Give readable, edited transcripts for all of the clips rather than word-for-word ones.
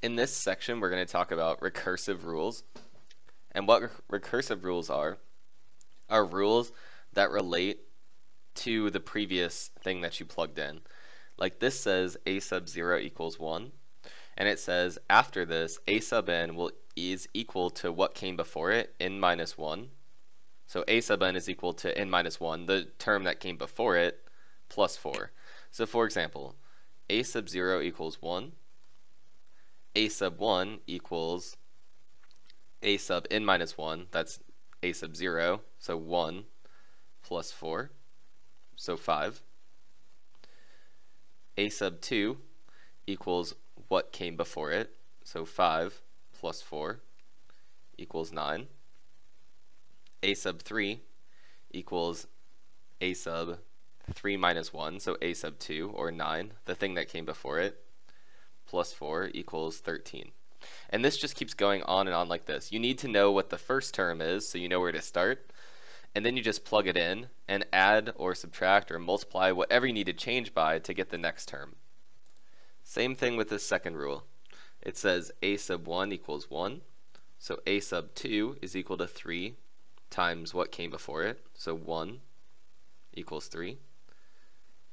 In this section, we're going to talk about recursive rules. And what recursive rules are rules that relate to the previous thing that you plugged in. Like this says a sub 0 equals 1, and it says after this, a sub n is equal to what came before it, n minus 1. So a sub n is equal to n minus 1, the term that came before it, plus 4. So for example, a sub 0 equals 1. A sub 1 equals a sub n minus 1, that's a sub 0, so 1 plus 4, so 5. A sub 2 equals what came before it, so 5 plus 4 equals 9. A sub 3 equals a sub 3 minus 1, so a sub 2, or 9, the thing that came before it, plus 4 equals 13. And this just keeps going on and on like this. You need to know what the first term is so you know where to start, and then you just plug it in and add or subtract or multiply whatever you need to change by to get the next term. Same thing with this second rule. It says a sub 1 equals 1, so a sub 2 is equal to 3 times what came before it, so 1 equals 3.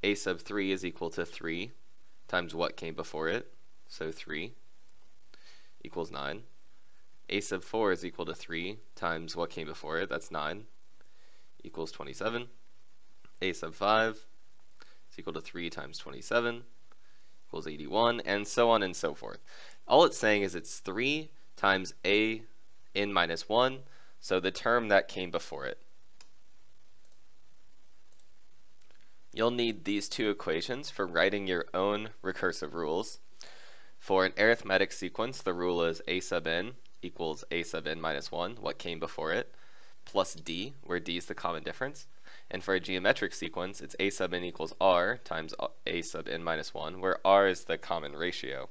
A sub 3 is equal to 3 times what came before it, so 3 equals 9. A sub 4 is equal to 3 times what came before it, that's 9, equals 27. A sub 5 is equal to 3 times 27, equals 81, and so on and so forth. All it's saying is it's 3 times a n minus 1, so the term that came before it. You'll need these two equations for writing your own recursive rules. For an arithmetic sequence, the rule is a sub n equals a sub n minus 1, what came before it, plus d, where d is the common difference. And for a geometric sequence, it's a sub n equals r times a sub n minus 1, where r is the common ratio.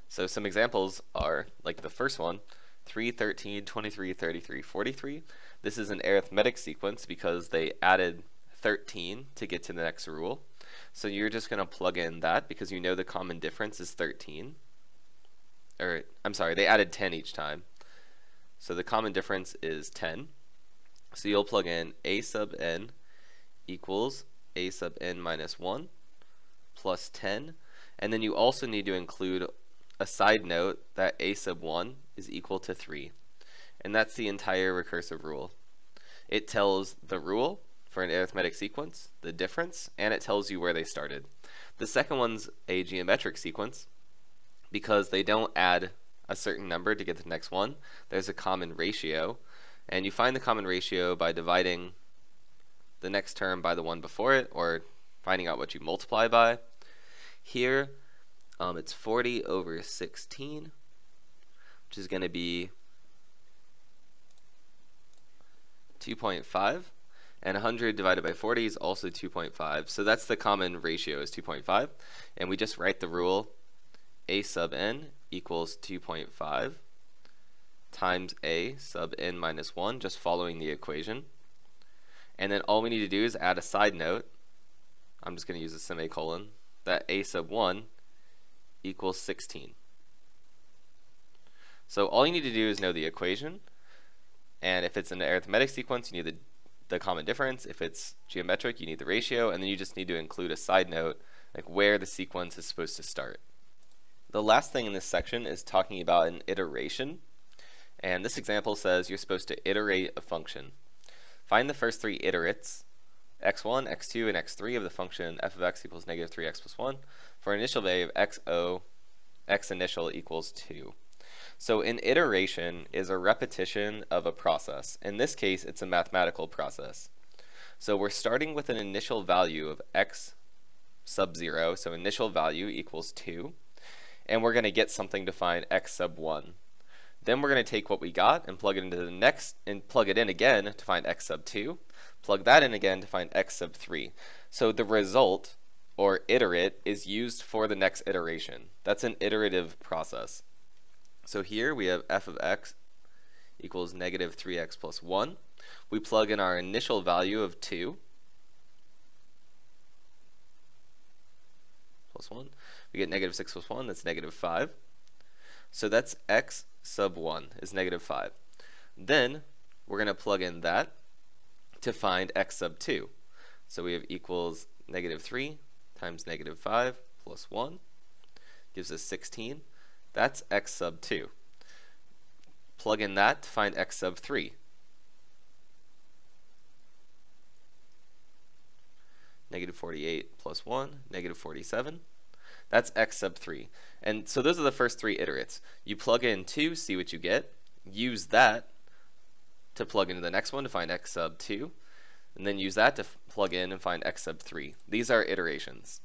So some examples are, like the first one, 3, 13, 23, 33, 43. This is an arithmetic sequence because they added 13 to get to the next rule. So you're just going to plug in that because you know the common difference is 13. Or, I'm sorry, they added 10 each time. So the common difference is 10. So you'll plug in a sub n equals a sub n minus 1 plus 10. And then you also need to include a side note that a sub 1 is equal to 3. And that's the entire recursive rule. It tells the rule for an arithmetic sequence, the difference, and it tells you where they started. The second one's a geometric sequence because they don't add a certain number to get to the next one. There's a common ratio, and you find the common ratio by dividing the next term by the one before it, or finding out what you multiply by. Here, it's 40 over 16, which is going to be 2.5, and 100 divided by 40 is also 2.5. So that's the common ratio, is 2.5, and we just write the rule a sub n equals 2.5 times a sub n minus 1, just following the equation. And then all we need to do is add a side note. I'm just going to use a semicolon, that a sub 1 equals 16. So all you need to do is know the equation, and if it's an arithmetic sequence, you need the common difference. If it's geometric, you need the ratio, and then you just need to include a side note, like where the sequence is supposed to start. The last thing in this section is talking about an iteration, and this example says you're supposed to iterate a function. Find the first three iterates, x1, x2, and x3 of the function f of x equals negative 3x plus 1 for an initial value of xo, x initial equals 2. So an iteration is a repetition of a process. In this case, it's a mathematical process. So we're starting with an initial value of x sub 0, so initial value equals 2, and we're going to get something to find x sub 1. Then we're going to take what we got and plug it into the next, and plug it in again to find x sub 2. Plug that in again to find x sub 3. So the result, or iterate, is used for the next iteration. That's an iterative process. So here we have f of x equals negative 3x plus 1. We plug in our initial value of 2 plus 1. We get negative 6 plus 1, that's negative 5. So that's x sub 1 is negative 5. Then we're going to plug in that to find x sub 2. So we have equals negative 3 times negative 5 plus 1 gives us 16. That's x sub 2. Plug in that to find x sub 3. Negative 48 plus 1, negative 47. That's x sub 3. And so those are the first three iterates. You plug in 2, see what you get. Use that to plug into the next one to find x sub 2. And then use that to plug in and find x sub 3. These are iterations.